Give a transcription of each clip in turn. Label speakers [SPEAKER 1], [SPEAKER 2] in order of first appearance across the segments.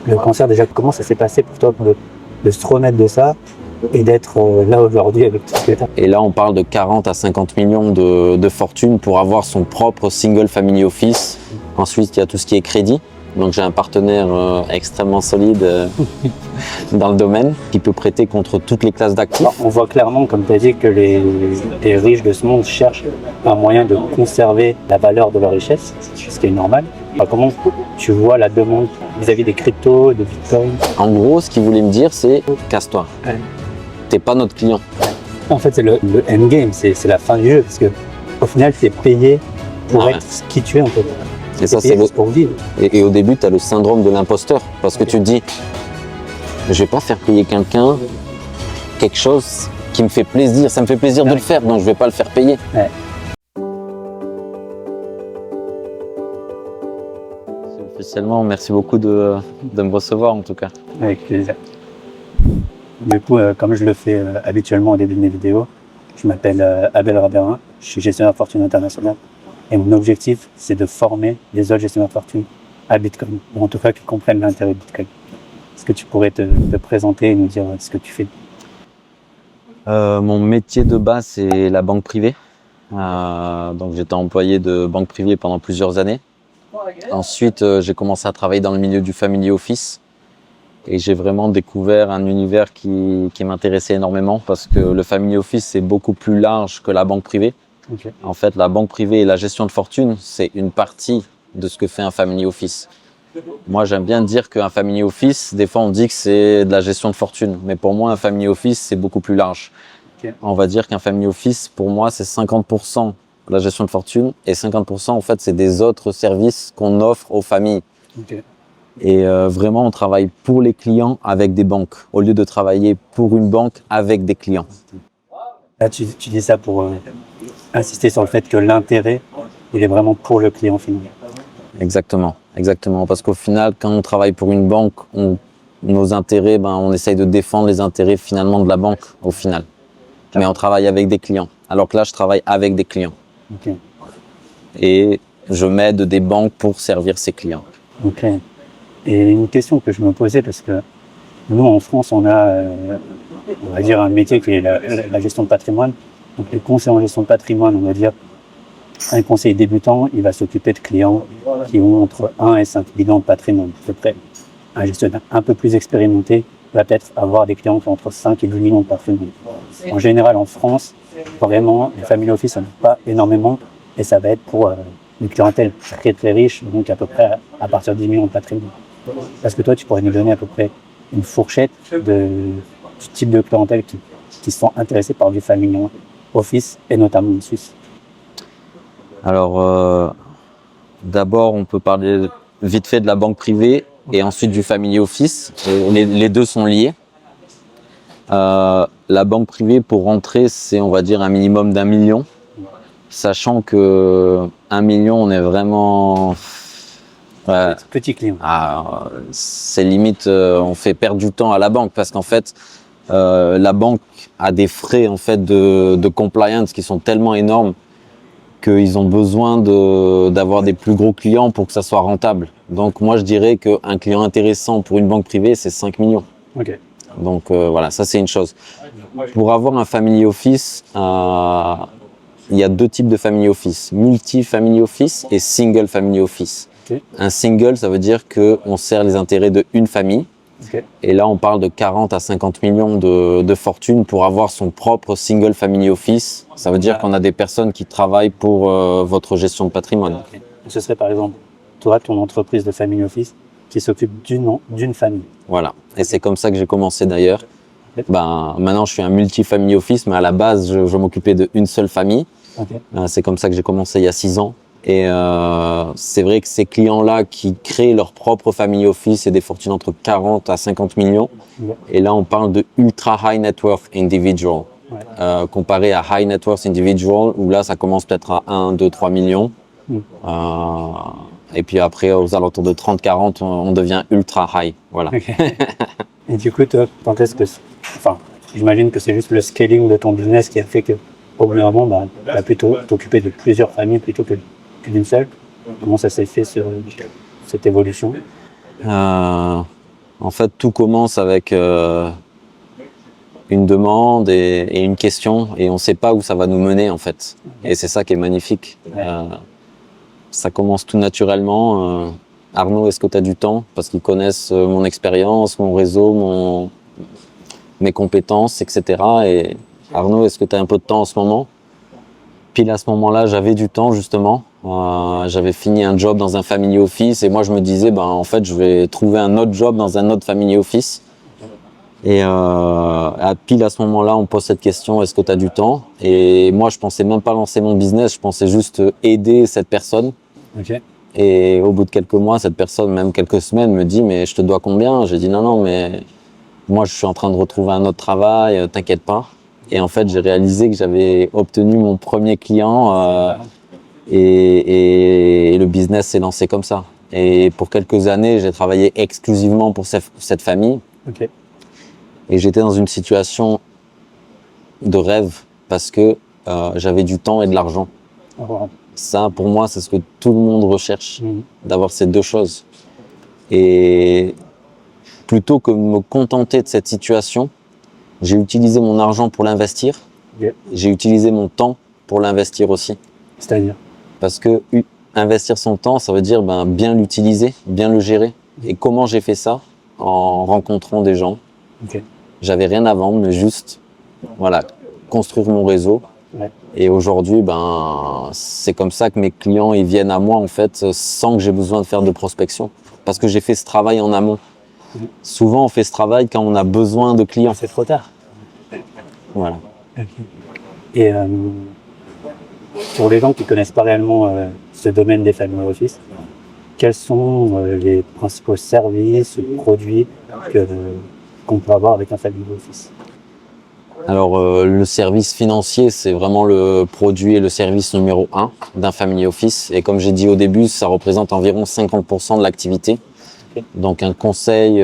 [SPEAKER 1] le cancer, déjà, comment ça s'est passé pour toi de se remettre de ça et d'être là aujourd'hui avec tout ce que tu as?
[SPEAKER 2] Et là, on parle de 40 à 50 millions de fortune pour avoir son propre single family office. Ensuite, il y a tout ce qui est crédit. Donc, j'ai un partenaire extrêmement solide dans le domaine qui peut prêter contre toutes les classes d'actifs.
[SPEAKER 1] Alors, on voit clairement, comme tu as dit, que les riches de ce monde cherchent un moyen de conserver la valeur de leur richesse, ce qui est normal. Alors, comment tu vois la demande vis-à-vis des cryptos, de Bitcoin?
[SPEAKER 2] En gros, ce qu'il voulait me dire, c'est casse-toi.
[SPEAKER 1] Ouais.
[SPEAKER 2] T'es pas notre client.
[SPEAKER 1] En fait, c'est le endgame, c'est la fin du jeu, parce que au final, tu es payé pour
[SPEAKER 2] Ah ouais.
[SPEAKER 1] être qui tu es en fait.
[SPEAKER 2] Et ça,
[SPEAKER 1] T'es
[SPEAKER 2] c'est
[SPEAKER 1] payé
[SPEAKER 2] le...
[SPEAKER 1] juste pour vivre.
[SPEAKER 2] Et au début, tu as le syndrome de l'imposteur. Parce que tu te dis, je vais pas faire payer quelqu'un quelque chose qui me fait plaisir. Ça me fait plaisir de le faire, donc je vais pas le faire payer.
[SPEAKER 1] Ouais.
[SPEAKER 2] Officiellement, merci beaucoup de me recevoir en tout cas.
[SPEAKER 1] Avec plaisir. Du coup, comme je le fais habituellement au début de mes vidéos, je m'appelle Abel Raberin, je suis gestionnaire de fortune international et mon objectif, c'est de former les autres gestionnaires de fortune à Bitcoin, ou en tout cas qu'ils comprennent l'intérêt de Bitcoin. Est-ce que tu pourrais te présenter et nous dire ce que tu fais?
[SPEAKER 2] Mon métier de base, c'est la banque privée. Donc j'étais employé de banque privée pendant plusieurs années. Ensuite, j'ai commencé à travailler dans le milieu du family office. Et j'ai vraiment découvert un univers qui m'intéressait énormément parce que le family office, c'est beaucoup plus large que la banque privée.
[SPEAKER 1] Okay.
[SPEAKER 2] En fait, la banque privée et la gestion de fortune, c'est une partie de ce que fait un family office. Moi, j'aime bien dire qu'un family office, des fois, on dit que c'est de la gestion de fortune. Mais pour moi, un family office, c'est beaucoup plus large.
[SPEAKER 1] Okay.
[SPEAKER 2] On va dire qu'un family office, pour moi, c'est 50% de la gestion de fortune et 50%, en fait, c'est des autres services qu'on offre aux familles.
[SPEAKER 1] Okay.
[SPEAKER 2] Et vraiment, on travaille pour les clients avec des banques, au lieu de travailler pour une banque avec des clients.
[SPEAKER 1] Là, tu dis ça pour insister sur le fait que l'intérêt, il est vraiment pour le client final.
[SPEAKER 2] Exactement, exactement. Parce qu'au final, quand on travaille pour une banque, nos intérêts, on essaye de défendre les intérêts finalement de la banque au final. Mais on travaille avec des clients. Alors que là, je travaille avec des clients.
[SPEAKER 1] Okay.
[SPEAKER 2] Et je m'aide des banques pour servir ces clients.
[SPEAKER 1] Ok. Et une question que je me posais, parce que nous, en France, on a, on va dire, un métier qui est la gestion de patrimoine. Donc, les conseillers en gestion de patrimoine, on va dire, un conseiller débutant, il va s'occuper de clients qui ont entre 1 et 5 millions de patrimoine, à peu près. Un gestionnaire un peu plus expérimenté va peut-être avoir des clients qui ont entre 5 et 10 millions de patrimoine. En général, en France, vraiment, les family office, ça n'a pas énormément, et ça va être pour une clientèle très très riche, donc à peu près à partir de 10 millions de patrimoine. Parce que toi, tu pourrais nous donner à peu près une fourchette du type de clientèle qui sont intéressés par du family office, et notamment en Suisse.
[SPEAKER 2] Alors, d'abord, on peut parler vite fait de la banque privée et ensuite du family office. Les deux sont liés. La banque privée, pour rentrer, c'est, on va dire, un minimum d'1 million. Sachant que 1 million, on est vraiment...
[SPEAKER 1] Petit client.
[SPEAKER 2] C'est limite, on fait perdre du temps à la banque parce qu'en fait, la banque a des frais en fait de compliance qui sont tellement énormes qu'ils ont besoin d'avoir des plus gros clients pour que ça soit rentable. Donc moi, je dirais qu'un client intéressant pour une banque privée, c'est 5 millions.
[SPEAKER 1] Okay.
[SPEAKER 2] Donc voilà, ça c'est une chose. Pour avoir un family office, il y a deux types de family office, multi-family office et single family office.
[SPEAKER 1] Okay.
[SPEAKER 2] Un single, ça veut dire qu'on sert les intérêts d'une famille.
[SPEAKER 1] Okay.
[SPEAKER 2] Et là, on parle de 40 à 50 millions de fortune pour avoir son propre single family office. Ça veut dire qu'on a des personnes qui travaillent pour votre gestion de patrimoine.
[SPEAKER 1] Okay. Ce serait par exemple, toi, ton entreprise de family office qui s'occupe d'une famille.
[SPEAKER 2] Voilà. Et c'est comme ça que j'ai commencé d'ailleurs. Okay. Maintenant, je suis un multi-family office, mais à la base, je m'occupais d'une seule famille.
[SPEAKER 1] Okay.
[SPEAKER 2] C'est comme ça que j'ai commencé il y a 6 ans. Et c'est vrai que ces clients-là qui créent leur propre family office, c'est des fortunes entre 40 à 50 millions.
[SPEAKER 1] Ouais.
[SPEAKER 2] Et là, on parle de ultra high net worth individual. Ouais. Comparé à high net worth individual, où là, ça commence peut-être à 1, 2, 3 millions. Et puis après, aux alentours de 30, 40, on devient ultra high. Voilà.
[SPEAKER 1] Okay. Et du coup, toi, quand est-ce que... Enfin, j'imagine que c'est juste le scaling de ton business qui a fait que, au bout d'un moment, tu as plutôt t'occuper de plusieurs familles plutôt que d'une seule. Comment ça s'est fait, cette évolution?
[SPEAKER 2] En fait, tout commence avec une demande et une question, et on ne sait pas où ça va nous mener en fait. Et c'est ça qui est magnifique. Ça commence tout naturellement. Arnaud, est-ce que tu as du temps? Parce qu'ils connaissent mon expérience, mon réseau, mes compétences, etc. Et Arnaud, est-ce que tu as un peu de temps en ce moment? Pile à ce moment-là, j'avais du temps justement. J'avais fini un job dans un family office et moi je me disais, en fait, je vais trouver un autre job dans un autre family office. Et pile à ce moment-là, on me pose cette question, est-ce que tu as du temps? Et moi, je pensais même pas lancer mon business, je pensais juste aider cette personne.
[SPEAKER 1] Ok.
[SPEAKER 2] Et au bout de quelques mois, cette personne, même quelques semaines, me dit, mais je te dois combien? J'ai dit, non, mais moi, je suis en train de retrouver un autre travail, t'inquiète pas. Et en fait, j'ai réalisé que j'avais obtenu mon premier client et le business s'est lancé comme ça. Et pour quelques années, j'ai travaillé exclusivement pour cette famille.
[SPEAKER 1] Ok.
[SPEAKER 2] Et j'étais dans une situation de rêve parce que j'avais du temps et de l'argent.
[SPEAKER 1] Wow.
[SPEAKER 2] Ça, pour moi, c'est ce que tout le monde recherche, d'avoir ces deux choses. Et plutôt que de me contenter de cette situation, j'ai utilisé mon argent pour l'investir.
[SPEAKER 1] Okay.
[SPEAKER 2] J'ai utilisé mon temps pour l'investir aussi.
[SPEAKER 1] C'est-à-dire?
[SPEAKER 2] Parce que investir son temps, ça veut dire bien l'utiliser, bien le gérer. Et comment j'ai fait ça? En rencontrant des gens.
[SPEAKER 1] Okay.
[SPEAKER 2] J'avais rien à vendre, mais juste construire mon réseau.
[SPEAKER 1] Ouais.
[SPEAKER 2] Et aujourd'hui, c'est comme ça que mes clients ils viennent à moi en fait, sans que j'ai besoin de faire de prospection. Parce que j'ai fait ce travail en amont. Souvent, on fait ce travail quand on a besoin de clients.
[SPEAKER 1] C'est trop tard.
[SPEAKER 2] Voilà.
[SPEAKER 1] Okay. Et pour les gens qui ne connaissent pas réellement ce domaine des family office, quels sont les principaux services ou produits qu'on peut avoir avec un family office?
[SPEAKER 2] Alors, le service financier, c'est vraiment le produit et le service numéro 1 d'un family office. Et comme j'ai dit au début, ça représente environ 50% de l'activité. Okay. Donc, un conseil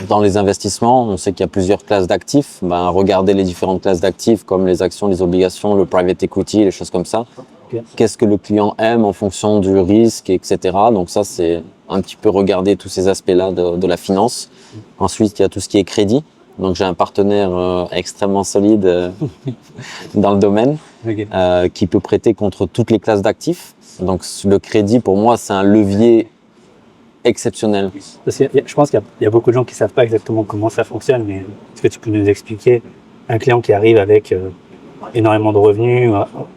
[SPEAKER 2] dans les investissements, on sait qu'il y a plusieurs classes d'actifs. Regardez les différentes classes d'actifs comme les actions, les obligations, le private equity, les choses comme ça. Okay. Qu'est-ce que le client aime en fonction du risque, etc. Donc ça, c'est un petit peu regarder tous ces aspects-là de la finance. Ensuite, il y a tout ce qui est crédit. Donc j'ai un partenaire extrêmement solide dans le domaine, okay. Qui peut prêter contre toutes les classes d'actifs. Donc le crédit, pour moi, c'est un levier exceptionnel.
[SPEAKER 1] Parce que je pense qu'il y a beaucoup de gens qui ne savent pas exactement comment ça fonctionne, mais est-ce que tu peux nous expliquer un client qui arrive avec énormément de revenus,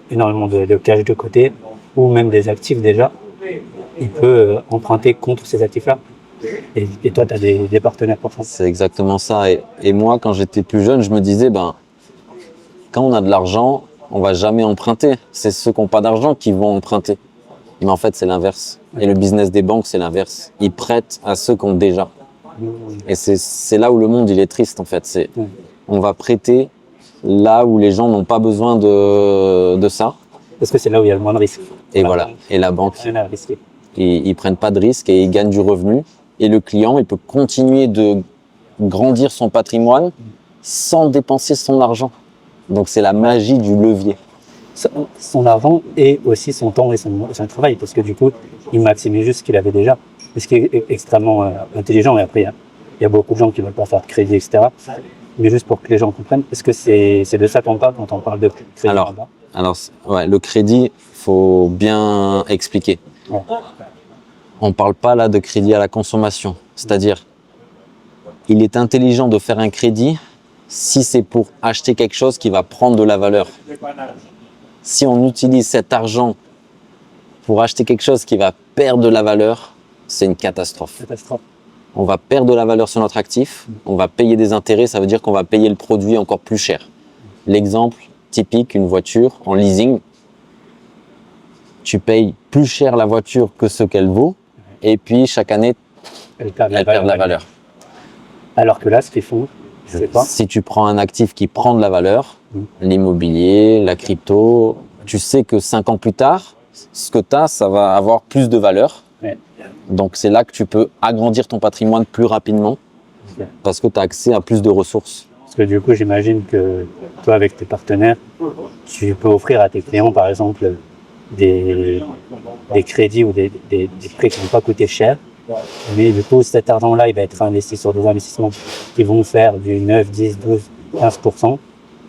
[SPEAKER 1] énormément de cash de côté, ou même des actifs déjà, il peut emprunter contre ces actifs-là? Et toi, tu as des partenaires pour ça?
[SPEAKER 2] C'est exactement ça. Et moi, quand j'étais plus jeune, je me disais, quand on a de l'argent, on ne va jamais emprunter. C'est ceux qui n'ont pas d'argent qui vont emprunter. Mais en fait, c'est l'inverse. Et le business des banques, c'est l'inverse. Ils prêtent à ceux qui ont déjà. Et c'est là où le monde il est triste, en fait. On va prêter là où les gens n'ont pas besoin de ça.
[SPEAKER 1] Parce que c'est là où il y a le moins de risques.
[SPEAKER 2] Et voilà. Et la banque, ils ne prennent pas de risques et ils gagnent du revenu. Et le client, il peut continuer de grandir son patrimoine sans dépenser son argent. Donc, c'est la magie du levier.
[SPEAKER 1] Son argent et aussi son temps et son travail, parce que du coup, il maximise juste ce qu'il avait déjà. Ce qui est extrêmement intelligent. Et après, il y a beaucoup de gens qui ne veulent pas faire de crédit, etc. Mais juste pour que les gens comprennent, est-ce que c'est de ça qu'on parle quand on parle de crédit?
[SPEAKER 2] Alors, le crédit, il faut bien expliquer. Ouais. On ne parle pas là de crédit à la consommation. C'est-à-dire, il est intelligent de faire un crédit si c'est pour acheter quelque chose qui va prendre de la valeur. Si on utilise cet argent pour acheter quelque chose qui va perdre de la valeur, c'est une catastrophe. On va perdre de la valeur sur notre actif, on va payer des intérêts, ça veut dire qu'on va payer le produit encore plus cher. L'exemple typique, une voiture en leasing, tu payes plus cher la voiture que ce qu'elle vaut, et puis chaque année, elle perd de la valeur.
[SPEAKER 1] Alors que là, ce qu'ils font, c'est pas.
[SPEAKER 2] Si tu prends un actif qui prend de la valeur, l'immobilier, la crypto, tu sais que 5 ans plus tard, ce que tu as, ça va avoir plus de valeur. Ouais. Donc c'est là que tu peux agrandir ton patrimoine plus rapidement, parce que tu as accès à plus de ressources.
[SPEAKER 1] Parce que du coup, j'imagine que toi, avec tes partenaires, tu peux offrir à tes clients, par exemple, des crédits ou des prêts qui n'ont pas coûté cher Mais du coup, cet argent-là, il va être investi sur des investissements qui vont faire du 9, 10, 12, 15%.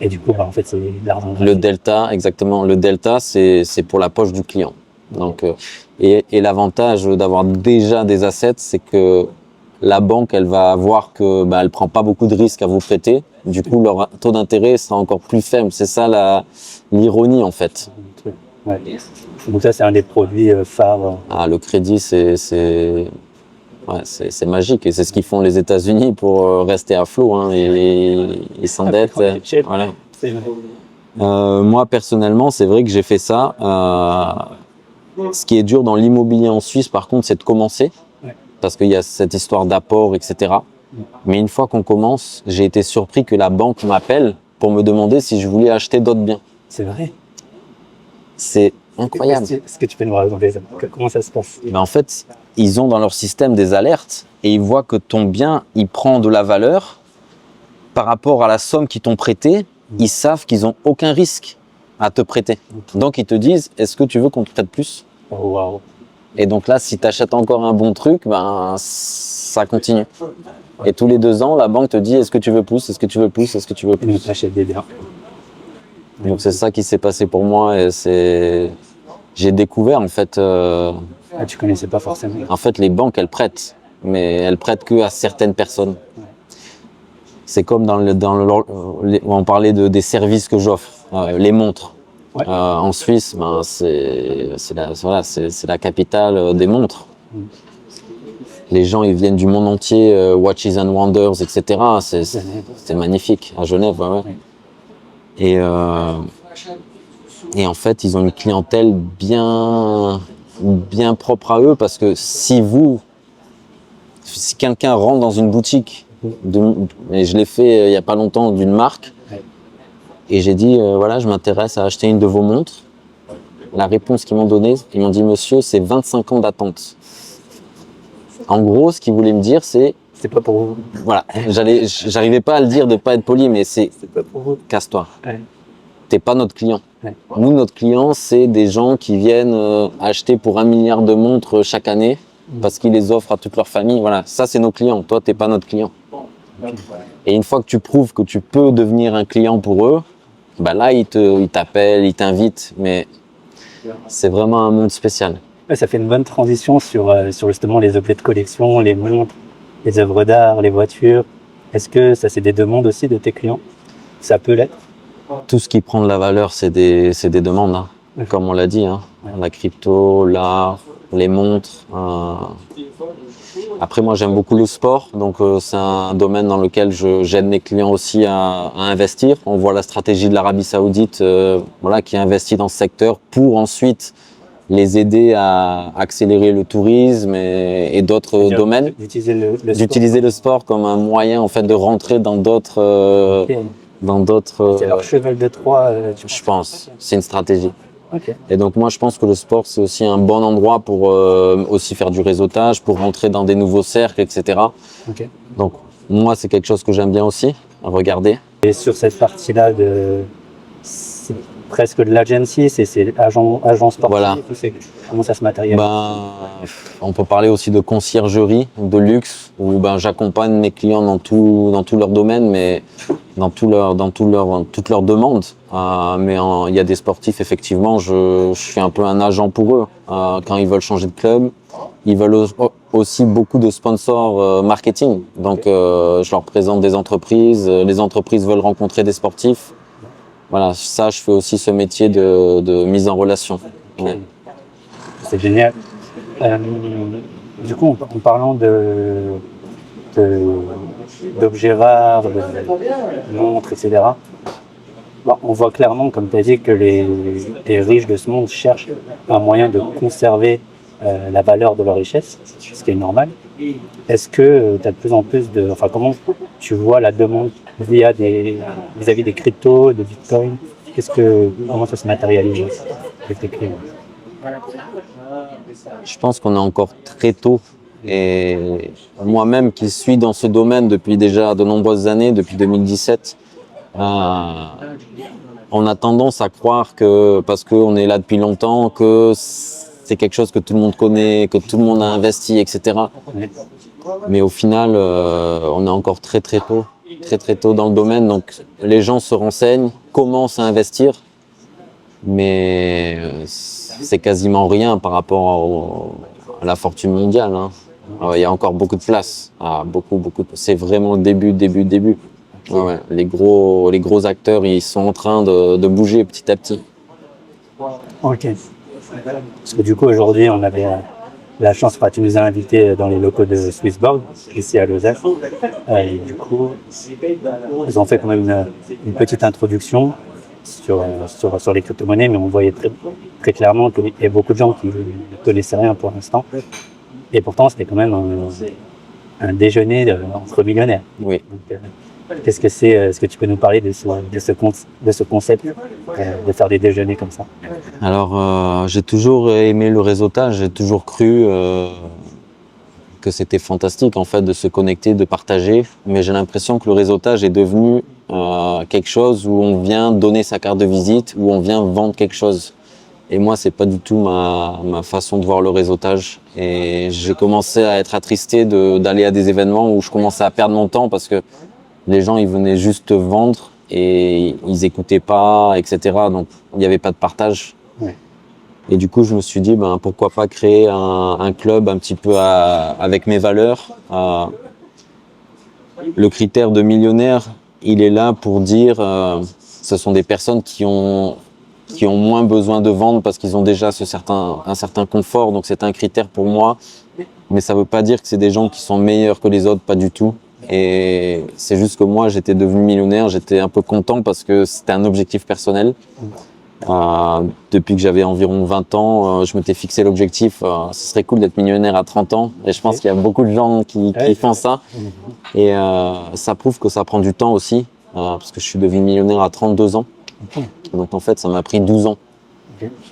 [SPEAKER 1] Et du coup, bah, en fait, c'est de l'argent
[SPEAKER 2] Le
[SPEAKER 1] gratuit.
[SPEAKER 2] delta, exactement. Le delta, c'est pour la poche du client. Donc, et l'avantage d'avoir déjà des assets, c'est que la banque, elle va voir que elle prend pas beaucoup de risques à vous prêter. Du coup, leur taux d'intérêt sera encore plus faible. C'est ça l'ironie en fait.
[SPEAKER 1] Ouais. Donc ça, c'est un des produits phares.
[SPEAKER 2] Ah, le crédit, c'est magique et c'est ce qu'ils font les États-Unis pour rester à flot. Hein, et ils s'endettent. Voilà.
[SPEAKER 1] C'est vrai.
[SPEAKER 2] Moi personnellement, c'est vrai que j'ai fait ça. Ce qui est dur dans l'immobilier en Suisse, par contre, c'est de commencer, parce qu'il y a cette histoire d'apport, etc. Mais une fois qu'on commence, j'ai été surpris que la banque m'appelle pour me demander si je voulais acheter d'autres biens.
[SPEAKER 1] C'est vrai.
[SPEAKER 2] C'est incroyable.
[SPEAKER 1] Est-ce que tu peux nous raconter ça? Comment ça se passe?
[SPEAKER 2] Mais en fait, ils ont dans leur système des alertes et ils voient que ton bien, il prend de la valeur par rapport à la somme qu'ils t'ont prêtée. Ils savent qu'ils n'ont aucun risque à te prêter. Donc, ils te disent, est-ce que tu veux qu'on te prête plus?
[SPEAKER 1] Oh, wow.
[SPEAKER 2] Et donc là, si tu achètes encore un bon truc, ça continue. Et tous les 2 ans, la banque te dit, est-ce que tu veux plus? Est-ce que tu veux plus? Est-ce que tu veux
[SPEAKER 1] Et
[SPEAKER 2] plus?
[SPEAKER 1] donc, tu achètes des biens.
[SPEAKER 2] Donc c'est ça qui s'est passé pour moi et j'ai découvert en fait,
[SPEAKER 1] Ah, tu connaissais pas forcément.
[SPEAKER 2] les banques elles prêtent, mais elles prêtent que à certaines personnes. C'est comme on parlait des services que j'offre, les montres.
[SPEAKER 1] Ouais.
[SPEAKER 2] En Suisse, c'est la capitale des montres. Les gens ils viennent du monde entier, Watches and Wonders, etc. C'est magnifique à Genève. Ouais. Et en fait, ils ont une clientèle bien propre à eux parce que si quelqu'un rentre dans une boutique, et je l'ai fait il n'y a pas longtemps d'une marque, et j'ai dit voilà, je m'intéresse à acheter une de vos montres. La réponse qu'ils m'ont donnée, ils m'ont dit monsieur, c'est 25 ans d'attente. En gros, ce qu'ils voulaient me dire, c'est
[SPEAKER 1] pas pour vous.
[SPEAKER 2] Voilà, j'arrivais pas à le dire de pas être poli, mais c'est
[SPEAKER 1] pas pour vous.
[SPEAKER 2] Casse-toi.
[SPEAKER 1] Ouais.
[SPEAKER 2] T'es pas notre client.
[SPEAKER 1] Ouais.
[SPEAKER 2] Nous, notre client, c'est des gens qui viennent acheter pour 1 milliard de montres chaque année parce qu'ils les offrent à toute leur famille. Voilà, ça c'est nos clients. Toi, t'es pas notre client. Et une fois que tu prouves que tu peux devenir un client pour eux, là, ils t'appellent, ils t'invitent, mais c'est vraiment un monde spécial.
[SPEAKER 1] Ouais, ça fait une bonne transition sur justement les objets de collection, les montres, les œuvres d'art, les voitures. Est-ce que ça, c'est des demandes aussi de tes clients? Ça peut l'être.
[SPEAKER 2] Tout ce qui prend de la valeur, c'est des demandes, hein. Comme on l'a dit, hein. La crypto, l'art, les montres. Après, moi, j'aime beaucoup le sport, donc c'est un domaine dans lequel j'aide mes clients aussi à investir. On voit la stratégie de l'Arabie Saoudite, qui investit dans ce secteur pour ensuite les aider à accélérer le tourisme et d'autres domaines. D'utiliser le sport comme un moyen en fait de rentrer dans d'autres.
[SPEAKER 1] C'est leur cheval de Troie.
[SPEAKER 2] Je pense, c'est une stratégie.
[SPEAKER 1] Okay.
[SPEAKER 2] Et donc moi je pense que le sport c'est aussi un bon endroit pour aussi faire du réseautage, pour rentrer dans des nouveaux cercles, etc.
[SPEAKER 1] Okay.
[SPEAKER 2] Donc moi c'est quelque chose que j'aime bien aussi, à regarder.
[SPEAKER 1] Et sur cette partie-là, c'est presque de l'agency, c'est agent sportif.
[SPEAKER 2] Voilà.
[SPEAKER 1] Comment ça se matérialise?
[SPEAKER 2] On peut parler aussi de conciergerie, de luxe, où j'accompagne mes clients dans tout leur domaine, mais dans toutes leurs demandes. Mais il y a des sportifs, effectivement, je suis un peu un agent pour eux. Quand ils veulent changer de club, ils veulent aussi beaucoup de sponsors marketing. Donc je leur présente des entreprises, les entreprises veulent rencontrer des sportifs. Voilà, ça, je fais aussi ce métier de mise en relation. Ouais.
[SPEAKER 1] C'est génial. Du coup, en parlant d'objets rares, de montres, etc., on voit clairement, comme tu as dit, que les riches de ce monde cherchent un moyen de conserver la valeur de leur richesse, ce qui est normal. Est-ce que tu as de plus en plus comment tu vois la demande vis-à-vis des cryptos, de Bitcoin? Comment ça se matérialise avec tes clients?
[SPEAKER 2] Je pense qu'on est encore très tôt. Et moi-même qui suis dans ce domaine depuis déjà de nombreuses années, depuis 2017, on a tendance à croire que, parce qu'on est là depuis longtemps, que c'est quelque chose que tout le monde connaît, que tout le monde a investi, etc.
[SPEAKER 1] Ouais.
[SPEAKER 2] Mais au final, on est encore très très tôt dans le domaine. Donc les gens se renseignent, commencent à investir, mais c'est quasiment rien par rapport à la fortune mondiale. Hein. Il y a encore beaucoup de place. C'est vraiment le début. Ouais. Les gros acteurs, ils sont en train de bouger petit à petit.
[SPEAKER 1] Ok. Parce que du coup, aujourd'hui, on avait la chance, tu nous as invités dans les locaux de Swissborg, ici à Lausanne. Et du coup, ils ont fait quand même une petite introduction sur les crypto-monnaies, mais on voyait très clairement qu'il y a beaucoup de gens qui ne connaissaient rien pour l'instant. Et pourtant, c'était quand même un déjeuner entre millionnaires.
[SPEAKER 2] Oui.
[SPEAKER 1] Donc, qu'est-ce que c'est? Est-ce que tu peux nous parler de ce concept de faire des déjeuners comme ça?
[SPEAKER 2] Alors, j'ai toujours aimé le réseautage, j'ai toujours cru que c'était fantastique en fait de se connecter, de partager. Mais j'ai l'impression que le réseautage est devenu quelque chose où on vient donner sa carte de visite, où on vient vendre quelque chose. Et moi, c'est pas du tout ma façon de voir le réseautage. Et j'ai commencé à être attristé d'aller à des événements où je commençais à perdre mon temps parce que les gens, ils venaient juste vendre et ils écoutaient pas, etc. Donc, il n'y avait pas de partage.
[SPEAKER 1] Ouais.
[SPEAKER 2] Et du coup, je me suis dit, pourquoi pas créer un club un petit peu avec mes valeurs. Le critère de millionnaire, il est là pour dire, ce sont des personnes qui ont moins besoin de vendre parce qu'ils ont déjà un certain confort. Donc, c'est un critère pour moi. Mais ça ne veut pas dire que c'est des gens qui sont meilleurs que les autres, pas du tout. Et c'est juste que moi, j'étais devenu millionnaire, j'étais un peu content parce que c'était un objectif personnel. Depuis que j'avais environ 20 ans, je m'étais fixé l'objectif, ce serait cool d'être millionnaire à 30 ans. Et je pense qu'il y a beaucoup de gens qui font ça. Et ça prouve que ça prend du temps aussi, parce que je suis devenu millionnaire à 32 ans. Donc en fait, ça m'a pris 12 ans.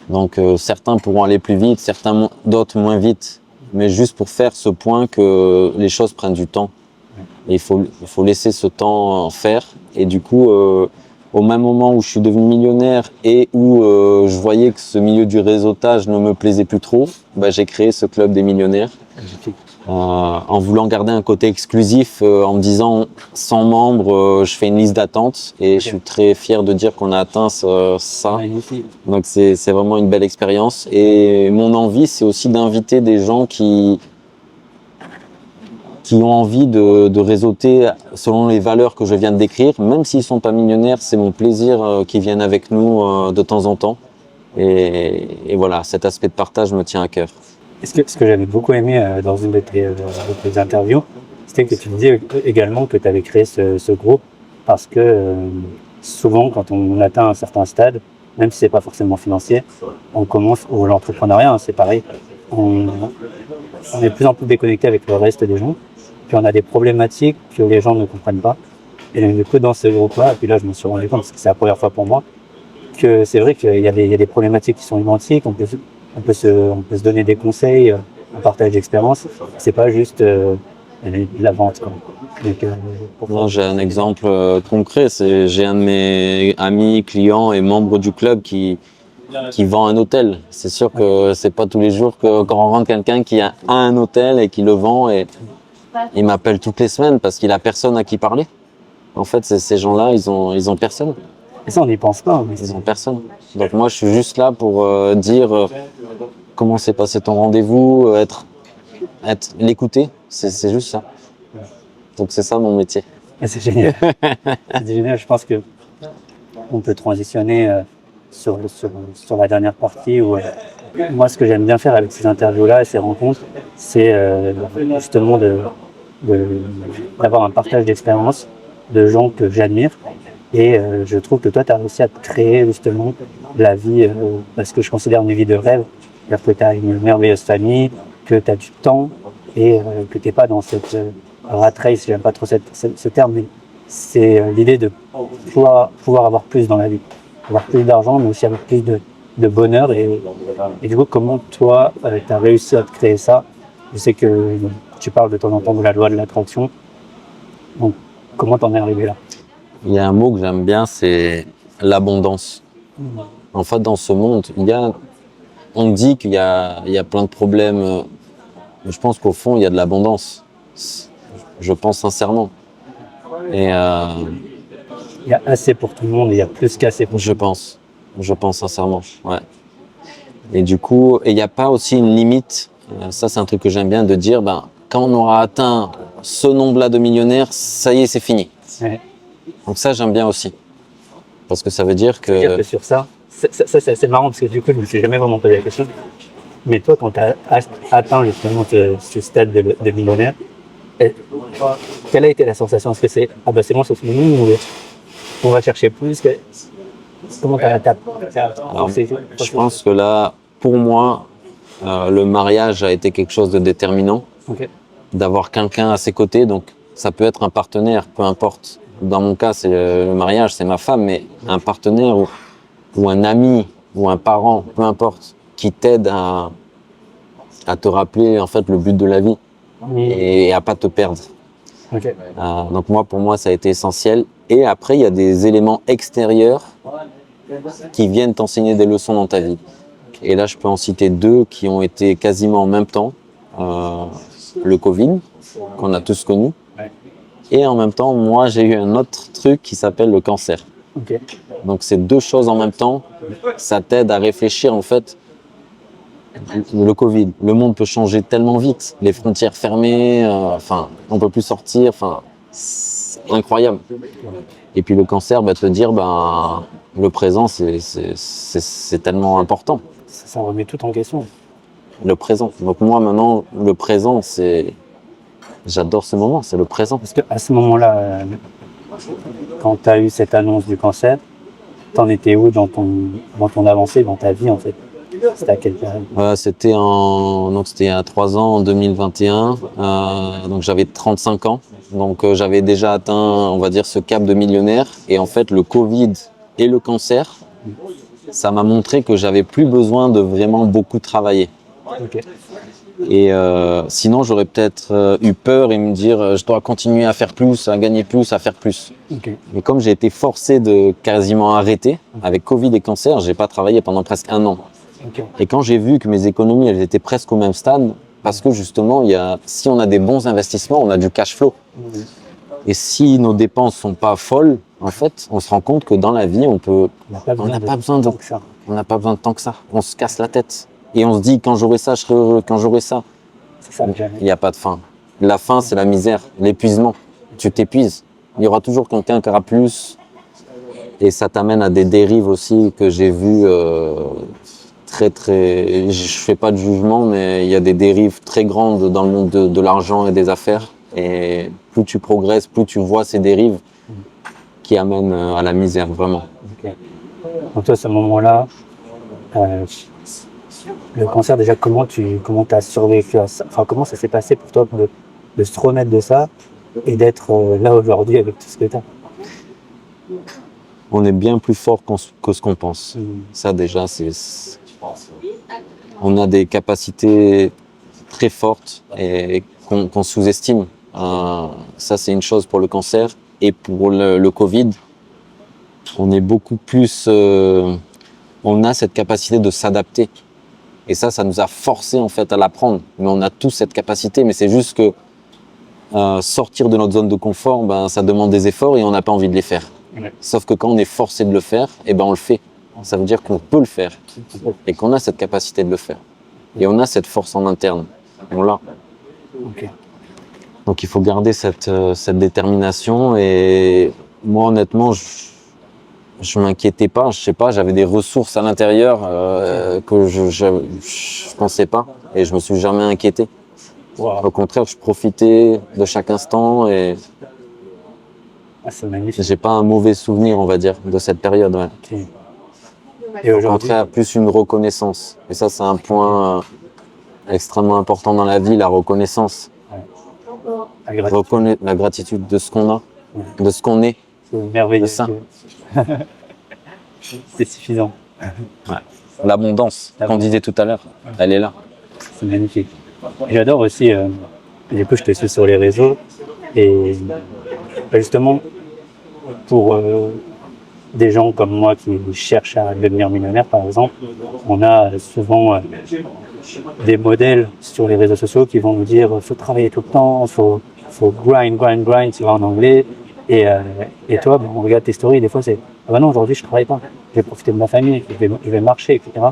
[SPEAKER 2] Donc certains pourront aller plus vite, d'autres moins vite. Mais juste pour faire ce point que les choses prennent du temps. Et il faut laisser ce temps faire. Et du coup, au même moment où je suis devenu millionnaire et où je voyais que ce milieu du réseautage ne me plaisait plus trop, j'ai créé ce club des millionnaires. En voulant garder un côté exclusif, en me disant 100 membres, je fais une liste d'attente et je suis très fier de dire qu'on a atteint ça. Donc c'est vraiment une belle expérience. Et mon envie, c'est aussi d'inviter des gens qui ont envie de réseauter selon les valeurs que je viens de décrire. Même s'ils ne sont pas millionnaires, c'est mon plaisir qu'ils viennent avec nous de temps en temps. Et voilà, cet aspect de partage me tient à cœur.
[SPEAKER 1] Ce que j'avais beaucoup aimé dans une de tes interviews, c'était que tu disais également que tu avais créé ce groupe parce que souvent, quand on atteint un certain stade, même si c'est pas forcément financier, on commence, ou l'entrepreneuriat, c'est pareil, on est de plus en plus déconnecté avec le reste des gens, puis on a des problématiques que les gens ne comprennent pas. Et du coup, dans ce groupe-là, et puis là, je me suis rendu compte, parce que c'est la première fois pour moi, que c'est vrai qu'il y a des problématiques qui sont identiques, on peut se donner des conseils, un partage d'expérience. C'est pas juste de la vente, quoi. Donc,
[SPEAKER 2] non, j'ai un exemple concret. J'ai un de mes amis, clients et membres du club qui vend un hôtel. C'est sûr que c'est pas tous les jours quand on rencontre quelqu'un qui a un hôtel et qui le vend, et il m'appelle toutes les semaines parce qu'il a personne à qui parler. En fait, ces gens-là, ils ont personne.
[SPEAKER 1] Et ça, on n'y pense pas. Mais
[SPEAKER 2] ils ont personne. Donc moi, je suis juste là pour dire comment s'est passé ton rendez-vous, l'écouter. C'est juste ça. Donc c'est ça mon métier.
[SPEAKER 1] Et c'est génial. C'est génial. Je pense que on peut transitionner sur la dernière partie où moi, ce que j'aime bien faire avec ces interviews-là et ces rencontres, c'est justement d'avoir un partage d'expérience de gens que j'admire. Et je trouve que toi, tu as réussi à te créer justement la vie, parce que je considère une vie de rêve. C'est-à-dire que tu as une merveilleuse famille, que tu as du temps et que tu n'es pas dans cette rat race, j'aime pas trop ce terme, mais c'est l'idée de pouvoir avoir plus dans la vie. Avoir plus d'argent, mais aussi avoir plus de bonheur. Et du coup, comment toi, tu as réussi à te créer ça? Je sais que tu parles de temps en temps de la loi de l'attraction. Donc, comment t'en es arrivé là?
[SPEAKER 2] Il y a un mot que j'aime bien, c'est l'abondance. En fait, dans ce monde, il y a on dit qu'il y a plein de problèmes, mais je pense qu'au fond, il y a de l'abondance. Je pense sincèrement. Et
[SPEAKER 1] Il y a assez pour tout le monde, et il y a plus qu'assez pour tout le monde.
[SPEAKER 2] je pense sincèrement, ouais. Et du coup, il n'y a pas aussi une limite. Ça, c'est un truc que j'aime bien de dire, ben, quand on aura atteint ce nombre-là de millionnaires, ça y est, c'est fini.
[SPEAKER 1] Ouais.
[SPEAKER 2] Donc ça, j'aime bien aussi. Parce que ça veut dire
[SPEAKER 1] C'est-à-dire
[SPEAKER 2] que...
[SPEAKER 1] que sur ça, c'est marrant parce que du coup, je me suis jamais vraiment posé la question. Mais toi, quand tu as atteint justement ce stade de millionnaire, quelle a été la sensation? Est-ce que c'est ah bah c'est bon, c'est fini ou on va chercher plus comment t'as
[SPEAKER 2] Alors, je pense que là, pour moi, le mariage a été quelque chose de déterminant.
[SPEAKER 1] Ok.
[SPEAKER 2] D'avoir quelqu'un à ses côtés, donc ça peut être un partenaire, peu importe. Dans mon cas, c'est le mariage, c'est ma femme, mais un partenaire ou un ami ou un parent, peu importe, qui t'aide à te rappeler en fait le but de la vie et à pas te perdre.
[SPEAKER 1] Ok.
[SPEAKER 2] Donc moi, pour moi, ça a été essentiel. Et après, il y a des éléments extérieurs qui viennent t'enseigner des leçons dans ta vie. Et là, je peux en citer deux qui ont été quasiment en même temps. Le Covid, qu'on a tous connu.
[SPEAKER 1] Ouais.
[SPEAKER 2] Et en même temps, moi, j'ai eu un autre truc qui s'appelle le cancer.
[SPEAKER 1] Ok.
[SPEAKER 2] Donc, c'est deux choses en même temps. Ça t'aide à réfléchir, en fait. Le Covid, le monde peut changer tellement vite. Les frontières fermées, on peut plus sortir. C'est incroyable. Et puis le cancer, te dire, le présent, c'est tellement important.
[SPEAKER 1] Ça remet tout en question.
[SPEAKER 2] Le présent. Donc moi, maintenant, le présent, j'adore ce moment, c'est le présent.
[SPEAKER 1] Parce qu'à ce moment-là, quand tu as eu cette annonce du cancer, t'en étais où dans ton avancée, dans ta vie en fait? C'était à quelle période?
[SPEAKER 2] C'était il y a 3 ans, en 2021. Donc j'avais 35 ans. Donc j'avais déjà atteint, on va dire, ce cap de millionnaire. Et en fait, le Covid et le cancer, ça m'a montré que j'avais plus besoin de vraiment beaucoup travailler.
[SPEAKER 1] Ok.
[SPEAKER 2] Et sinon, j'aurais peut-être eu peur et me dire je dois continuer à faire plus, à gagner plus, à faire plus.
[SPEAKER 1] Ok.
[SPEAKER 2] Mais comme j'ai été forcé de quasiment arrêter, avec Covid et cancer, j'ai pas travaillé pendant presque 1 an.
[SPEAKER 1] Ok.
[SPEAKER 2] Et quand j'ai vu que mes économies, elles étaient presque au même stade, parce que justement, si on a des bons investissements, on a du cash flow. Et si nos dépenses sont pas folles, en fait, on se rend compte que dans la vie, on n'a pas besoin de tant que ça. On se casse la tête. Et on se dit, quand j'aurai ça, je serai heureux, quand j'aurai ça.
[SPEAKER 1] C'est ça, jamais.
[SPEAKER 2] Il n'y a pas de fin. La fin, c'est la misère, l'épuisement. Tu t'épuises. Il y aura toujours quelqu'un qui aura plus. Et ça t'amène à des dérives aussi que j'ai vues je fais pas de jugement, mais il y a des dérives très grandes dans le monde de l'argent et des affaires. Et plus tu progresses, plus tu vois ces dérives qui amènent à la misère, vraiment.
[SPEAKER 1] Ok. Donc toi, à ce moment-là, le cancer, déjà, comment t'as survécu à ça? Enfin, comment ça s'est passé pour toi de se remettre de ça et d'être là aujourd'hui avec tout ce que t'as?
[SPEAKER 2] On est bien plus fort que ce qu'on pense. Ça déjà, on a des capacités très fortes et qu'on sous-estime. Ça, c'est une chose pour le cancer. Et pour le Covid, on est beaucoup plus... on a cette capacité de s'adapter. Et ça nous a forcé en fait à l'apprendre. Mais on a tous cette capacité, mais c'est juste que sortir de notre zone de confort, ça demande des efforts et on n'a pas envie de les faire.
[SPEAKER 1] Ouais.
[SPEAKER 2] Sauf que quand on est forcé de le faire, on le fait. Ça veut dire qu'on peut le faire et qu'on a cette capacité de le faire. Et on a cette force en interne. On l'a.
[SPEAKER 1] Ok.
[SPEAKER 2] Donc il faut garder cette détermination. Et moi, honnêtement, je m'inquiétais pas. Je sais pas, j'avais des ressources à l'intérieur que je pensais pas. Et je me suis jamais inquiété.
[SPEAKER 1] Wow.
[SPEAKER 2] Au contraire, je profitais de chaque instant et
[SPEAKER 1] C'est magnifique.
[SPEAKER 2] j'ai pas un mauvais souvenir, on va dire, de cette période. Ouais.
[SPEAKER 1] Ok. Et
[SPEAKER 2] Au
[SPEAKER 1] aujourd'hui,
[SPEAKER 2] contraire, plus une reconnaissance. Et ça, c'est un point extrêmement important dans la vie, la reconnaissance.
[SPEAKER 1] la gratitude,
[SPEAKER 2] La gratitude de ce qu'on a, de ce qu'on est.
[SPEAKER 1] c'est merveilleux.
[SPEAKER 2] de ça.
[SPEAKER 1] C'est suffisant.
[SPEAKER 2] Ouais. L'abondance qu'on disait tout à l'heure, elle est là.
[SPEAKER 1] C'est magnifique. Et j'adore aussi, du coup, je te suis sur les réseaux et justement, pour des gens comme moi qui cherchent à devenir millionnaire, par exemple, on a souvent des modèles sur les réseaux sociaux qui vont nous dire faut travailler tout le temps, faut grind, tu vois, en anglais. Et toi, ben, on regarde tes stories, des fois c'est ah ben non, aujourd'hui je travaille pas, je vais profiter de ma famille, je vais marcher, etc.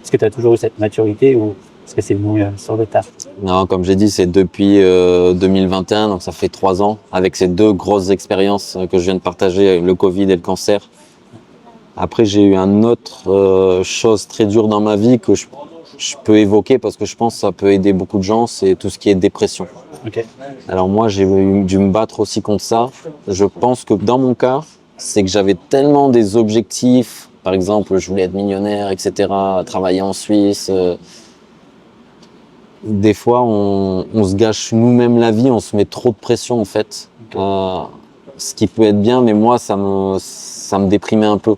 [SPEAKER 1] Est-ce que tu as toujours eu cette maturité ou est-ce que c'est venu sur le tard?
[SPEAKER 2] Non, comme j'ai dit, c'est depuis 2021, donc ça fait 3 ans, avec ces 2 grosses expériences que je viens de partager, le Covid et le cancer. Après, j'ai eu une autre chose très dure dans ma vie que je peux évoquer parce que je pense que ça peut aider beaucoup de gens, c'est tout ce qui est dépression.
[SPEAKER 1] Ok.
[SPEAKER 2] Alors moi, j'ai dû me battre aussi contre ça. Je pense que dans mon cas, c'est que j'avais tellement des objectifs, par exemple, je voulais être millionnaire, etc., travailler en Suisse. Des fois, on se gâche nous-mêmes la vie, on se met trop de pression en fait. Ce qui peut être bien, mais moi, ça me déprimait un peu.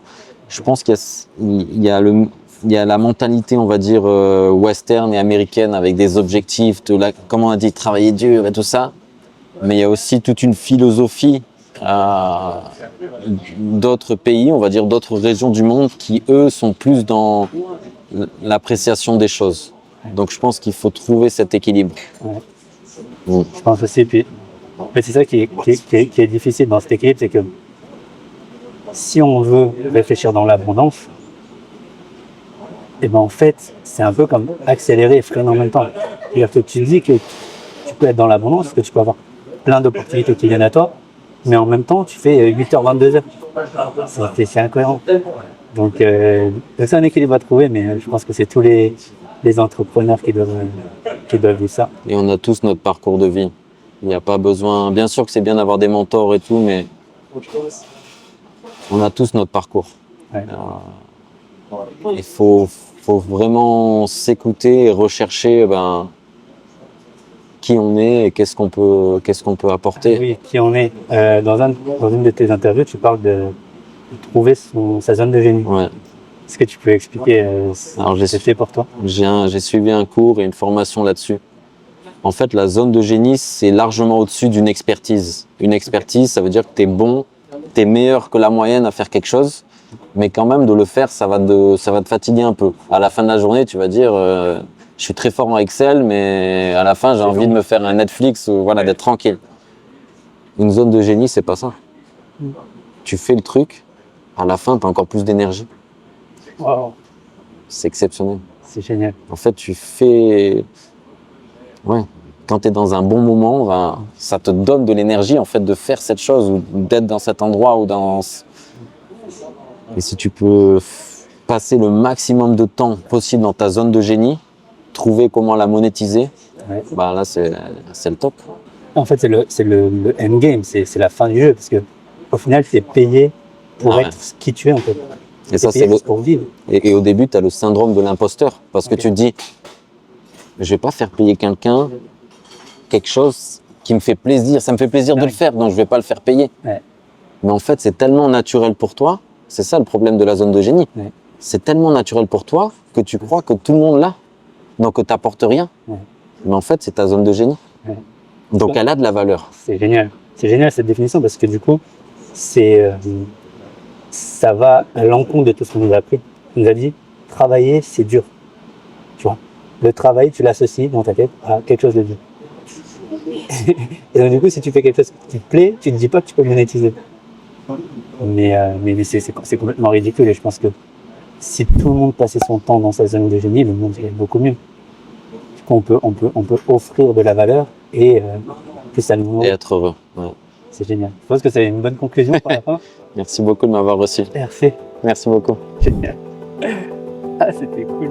[SPEAKER 2] Je pense qu'il y a la mentalité, on va dire, western et américaine avec des objectifs, comme on a dit, travailler dur et tout ça. Mais il y a aussi toute une philosophie d'autres pays, on va dire d'autres régions du monde qui, eux, sont plus dans l'appréciation des choses. Donc je pense qu'il faut trouver cet équilibre.
[SPEAKER 1] Ouais. Je pense aussi, puis mais c'est ça qui est difficile dans cet équilibre, c'est que si on veut réfléchir dans l'abondance, et ben en fait, c'est un peu comme accélérer et freiner en même temps. C'est-à-dire que tu dis que tu peux être dans l'abondance, que tu peux avoir plein d'opportunités qui viennent à toi, mais en même temps, tu fais 8h, 22h. C'est incohérent. Donc c'est un équilibre à trouver, mais je pense que c'est tous les entrepreneurs qui doivent vivre ça.
[SPEAKER 2] Et on a tous notre parcours de vie. Il n'y a pas besoin. Bien sûr que c'est bien d'avoir des mentors et tout, mais on a tous notre parcours.
[SPEAKER 1] Ouais.
[SPEAKER 2] Il faut vraiment s'écouter et rechercher qui on est et qu'est-ce qu'on peut apporter.
[SPEAKER 1] Oui, qui on est. Dans une de tes interviews, tu parles de trouver sa zone de génie.
[SPEAKER 2] Ouais.
[SPEAKER 1] Est-ce que tu peux expliquer ce que c'est pour toi?
[SPEAKER 2] J'ai suivi un cours et une formation là-dessus. En fait, la zone de génie, c'est largement au-dessus d'une expertise. Une expertise, ça veut dire que tu es bon, tu es meilleur que la moyenne à faire quelque chose, mais quand même, de le faire, ça va te fatiguer un peu. À la fin de la journée, tu vas dire, je suis très fort en Excel, mais à la fin, j'ai envie de me faire un Netflix, ou voilà, d'être tranquille. Une zone de génie, c'est pas ça. Tu fais le truc, à la fin, tu as encore plus d'énergie.
[SPEAKER 1] Wow.
[SPEAKER 2] C'est exceptionnel.
[SPEAKER 1] C'est génial.
[SPEAKER 2] En fait, tu fais... Ouais. Quand tu es dans un bon moment, ça te donne de l'énergie en fait de faire cette chose ou d'être dans cet endroit ou dans... Et si tu peux passer le maximum de temps possible dans ta zone de génie, trouver comment la monétiser,
[SPEAKER 1] Ouais.
[SPEAKER 2] là c'est le top.
[SPEAKER 1] En fait, c'est le endgame, c'est la fin du jeu, parce que au final, tu es payé pour être qui tu es en fait.
[SPEAKER 2] Et ça, c'est
[SPEAKER 1] pour vivre.
[SPEAKER 2] Et au début, tu as le syndrome de l'imposteur, parce que tu te dis, je vais pas faire payer quelqu'un quelque chose qui me fait plaisir. Ça me fait plaisir de le faire, donc je vais pas le faire payer.
[SPEAKER 1] Ouais.
[SPEAKER 2] Mais en fait, c'est tellement naturel pour toi. C'est ça le problème de la zone de génie.
[SPEAKER 1] Ouais.
[SPEAKER 2] C'est tellement naturel pour toi que tu crois que tout le monde l'a, donc que tu n'apportes rien.
[SPEAKER 1] Ouais.
[SPEAKER 2] Mais en fait, c'est ta zone de génie.
[SPEAKER 1] Ouais.
[SPEAKER 2] Donc elle a de la valeur.
[SPEAKER 1] C'est génial. C'est génial cette définition parce que du coup, ça va à l'encontre de tout ce qu'on nous a appris. On nous a dit, travailler, c'est dur. Tu vois, le travail, tu l'associes dans ta tête à quelque chose de dur. Et donc du coup, si tu fais quelque chose qui te plaît, tu ne te dis pas que tu peux monétiser. Mais c'est complètement ridicule et je pense que si tout le monde passait son temps dans sa zone de génie, le monde irait beaucoup mieux. Du coup, on peut offrir de la valeur et plus à nous.
[SPEAKER 2] Et être heureux. Ouais.
[SPEAKER 1] C'est génial. Je pense que c'est une bonne conclusion pour la fin.
[SPEAKER 2] Merci beaucoup de m'avoir reçu.
[SPEAKER 1] Merci.
[SPEAKER 2] Merci beaucoup.
[SPEAKER 1] Génial. Ah, c'était cool.